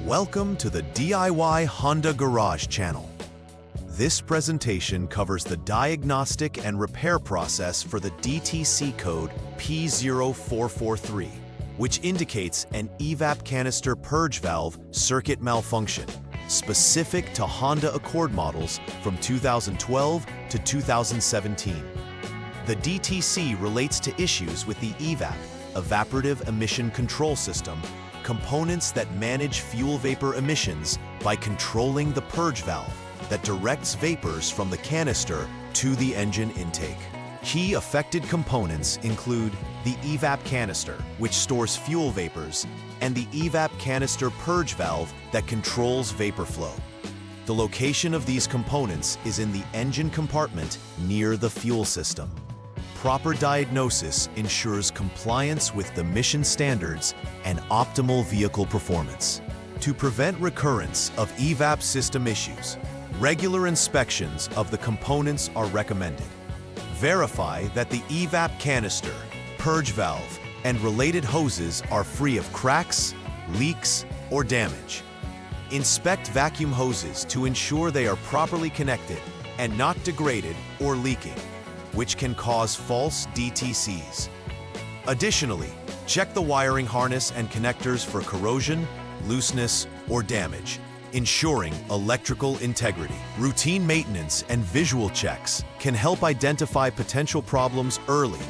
Welcome to the DIY Honda Garage channel. This presentation covers the diagnostic and repair process for the DTC code P0443, which indicates an EVAP Canister Purge valve circuit malfunction, specific to Honda Accord models from 2012 to 2017. The DTC relates to issues with the EVAP, Evaporative Emission Control System, components that manage fuel vapor emissions by controlling the purge valve that directs vapors from the canister to the engine intake. Key affected components include the EVAP canister, which stores fuel vapors, and the EVAP canister purge valve that controls vapor flow. The location of these components is in the engine compartment near the fuel system. Proper diagnosis ensures compliance with the emission standards and optimal vehicle performance. To prevent recurrence of EVAP system issues, regular inspections of the components are recommended. Verify that the EVAP canister, purge valve, and related hoses are free of cracks, leaks, or damage. Inspect vacuum hoses to ensure they are properly connected and not degraded or leaking, which can cause false DTCs. Additionally, check the wiring harness and connectors for corrosion, looseness, or damage, ensuring electrical integrity. Routine maintenance and visual checks can help identify potential problems early,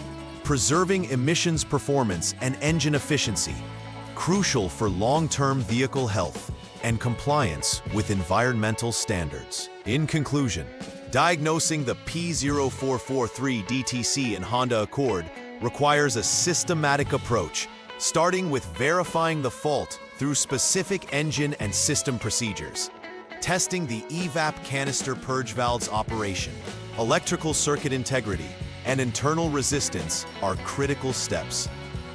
preserving emissions performance and engine efficiency, crucial for long-term vehicle health and compliance with environmental standards. In conclusion, diagnosing the P0443 DTC in Honda Accord requires a systematic approach, starting with verifying the fault through specific engine and system procedures. Testing the EVAP canister purge valve's operation, electrical circuit integrity, and internal resistance are critical steps.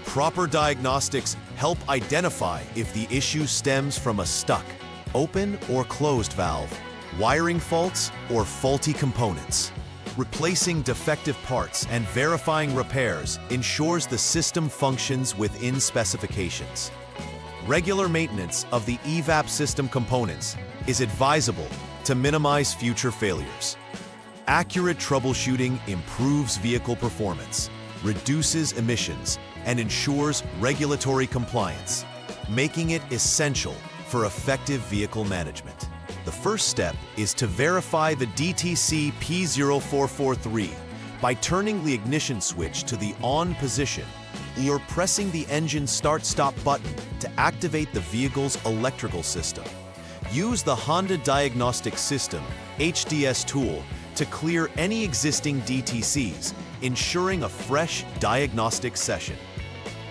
Proper diagnostics help identify if the issue stems from a stuck, open, or closed valve, wiring faults, or faulty components. Replacing defective parts and verifying repairs ensures the system functions within specifications. Regular maintenance of the EVAP system components is advisable to minimize future failures. Accurate troubleshooting improves vehicle performance, reduces emissions, and ensures regulatory compliance, making it essential for effective vehicle management. The first step is to verify the DTC P0443 by turning the ignition switch to the on position or pressing the engine start-stop button to activate the vehicle's electrical system. Use the Honda Diagnostics System HDS tool to clear any existing DTCs, ensuring a fresh diagnostic session.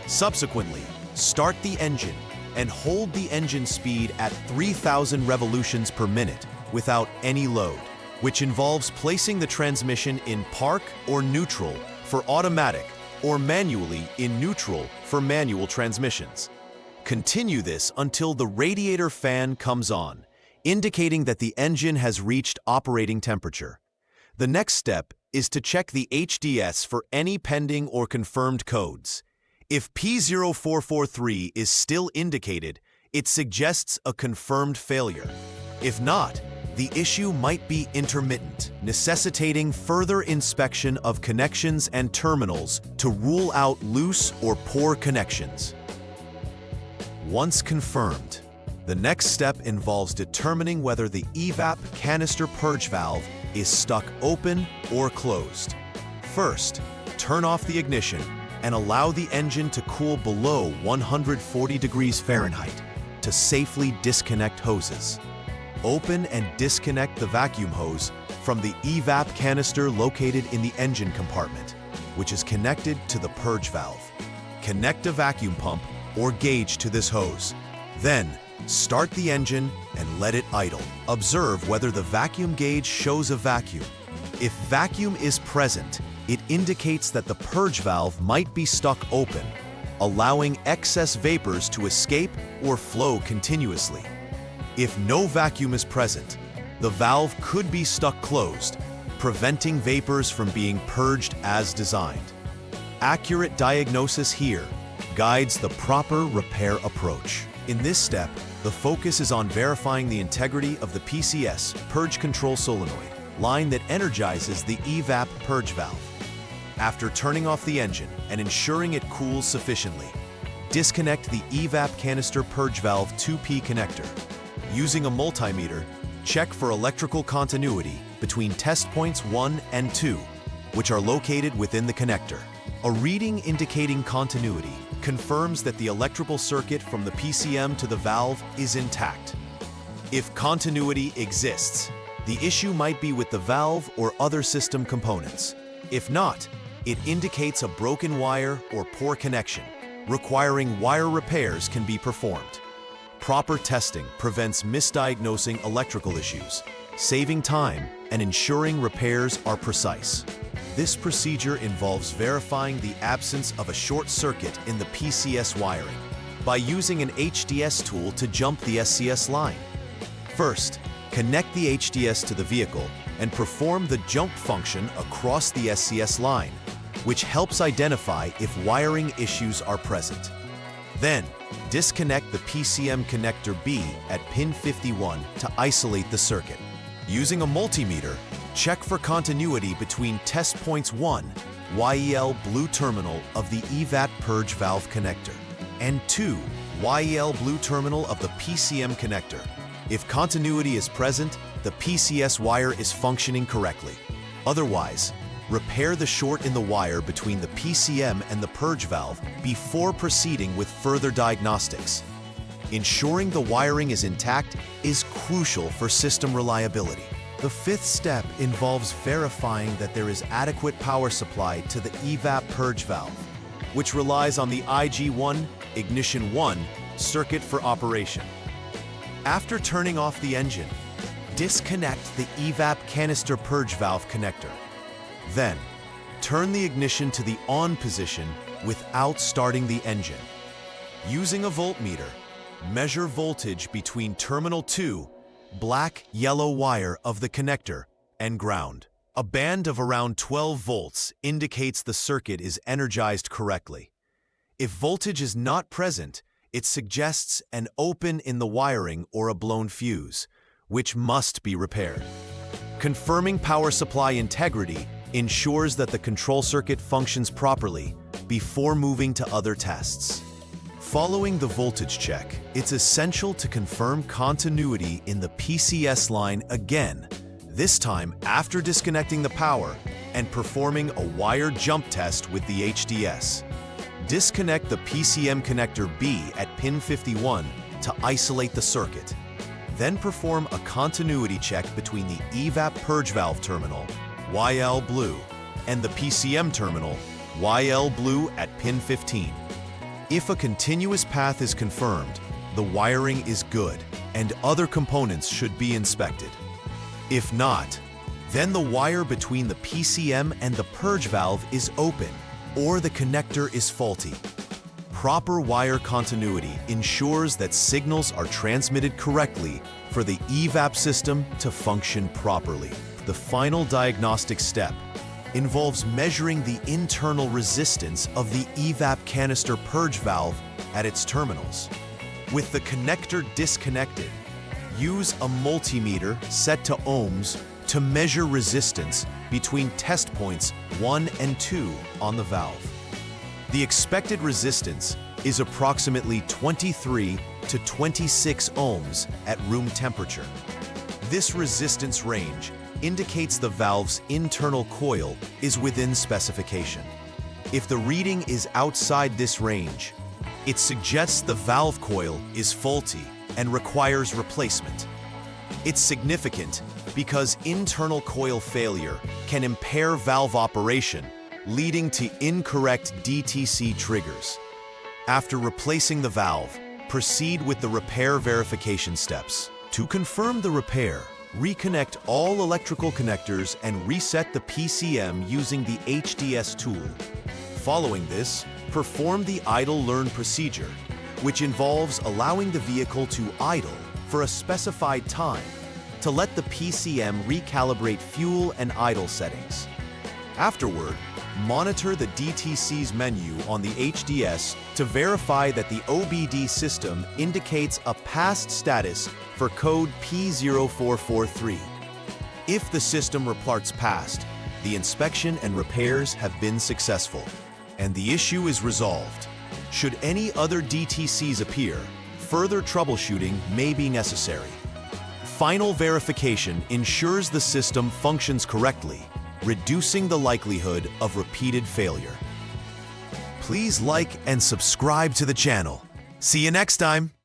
Subsequently, start the engine and hold the engine speed at 3,000 revolutions per minute without any load, which involves placing the transmission in park or neutral for automatic or manually in neutral for manual transmissions. Continue this until the radiator fan comes on, indicating that the engine has reached operating temperature. The next step is to check the HDS for any pending or confirmed codes. If P0443 is still indicated, it suggests a confirmed failure. If not, the issue might be intermittent, necessitating further inspection of connections and terminals to rule out loose or poor connections. Once confirmed, the next step involves determining whether the EVAP canister purge valve is stuck open or closed. First, turn off the ignition and allow the engine to cool below 140 degrees Fahrenheit to safely disconnect hoses. Open and disconnect the vacuum hose from the EVAP canister located in the engine compartment, which is connected to the purge valve. Connect a vacuum pump or gauge to this hose. Then, start the engine and let it idle. Observe whether the vacuum gauge shows a vacuum. If vacuum is present, it indicates that the purge valve might be stuck open, allowing excess vapors to escape or flow continuously. If no vacuum is present, the valve could be stuck closed, preventing vapors from being purged as designed. Accurate diagnosis here guides the proper repair approach. In this step, the focus is on verifying the integrity of the PCS purge control solenoid line that energizes the EVAP purge valve. After turning off the engine and ensuring it cools sufficiently, disconnect the EVAP Canister Purge valve 2P connector. Using a multimeter, check for electrical continuity between test points 1 and 2, which are located within the connector. A reading indicating continuity confirms that the electrical circuit from the PCM to the valve is intact. If continuity exists, the issue might be with the valve or other system components. If not, it indicates a broken wire or poor connection, requiring wire repairs can be performed. Proper testing prevents misdiagnosing electrical issues, saving time and ensuring repairs are precise. This procedure involves verifying the absence of a short circuit in the PCS wiring by using an HDS tool to jump the SCS line. First, connect the HDS to the vehicle and perform the jump function across the SCS line, which helps identify if wiring issues are present. Then, disconnect the PCM connector B at pin 51 to isolate the circuit. Using a multimeter, check for continuity between test points 1, YEL blue terminal of the EVAP purge valve connector, and 2, YEL blue terminal of the PCM connector. If continuity is present, the PCS wire is functioning correctly. Otherwise, repair the short in the wire between the PCM and the purge valve before proceeding with further diagnostics. Ensuring the wiring is intact is crucial for system reliability. The fifth step involves verifying that there is adequate power supply to the EVAP purge valve, which relies on the IG1 ignition 1 circuit for operation. After turning off the engine, disconnect the EVAP canister purge valve connector. Then, turn the ignition to the on position without starting the engine. Using a voltmeter, measure voltage between terminal 2, black-yellow wire of the connector, and ground. A band of around 12 volts indicates the circuit is energized correctly. If voltage is not present, it suggests an open in the wiring or a blown fuse, which must be repaired. Confirming power supply integrity ensures that the control circuit functions properly before moving to other tests. Following the voltage check, it's essential to confirm continuity in the PCS line again, this time after disconnecting the power and performing a wire jump test with the HDS. Disconnect the PCM connector B at pin 51 to isolate the circuit. Then perform a continuity check between the EVAP purge valve terminal, YL blue, and the PCM terminal, YL blue at pin 15. If a continuous path is confirmed, the wiring is good and other components should be inspected. If not, then the wire between the PCM and the purge valve is open or the connector is faulty. Proper wire continuity ensures that signals are transmitted correctly for the EVAP system to function properly. The final diagnostic step involves measuring the internal resistance of the EVAP canister purge valve at its terminals. With the connector disconnected, use a multimeter set to ohms to measure resistance between test points 1 and 2 on the valve. The expected resistance is approximately 23 to 26 ohms at room temperature. This resistance range indicates the valve's internal coil is within specification. If the reading is outside this range, it suggests the valve coil is faulty and requires replacement. It's significant because internal coil failure can impair valve operation, leading to incorrect DTC triggers. After replacing the valve, proceed with the repair verification steps. To confirm the repair, reconnect all electrical connectors and reset the PCM using the HDS tool. Following this, perform the idle learn procedure, which involves allowing the vehicle to idle for a specified time to let the PCM recalibrate fuel and idle settings. Afterward, monitor the DTCs menu on the HDS to verify that the OBD system indicates a passed status for code P0443. If the system reports passed, the inspection and repairs have been successful, and the issue is resolved. Should any other DTCs appear, further troubleshooting may be necessary. Final verification ensures the system functions correctly, reducing the likelihood of repeated failure. Please like and subscribe to the channel. See you next time!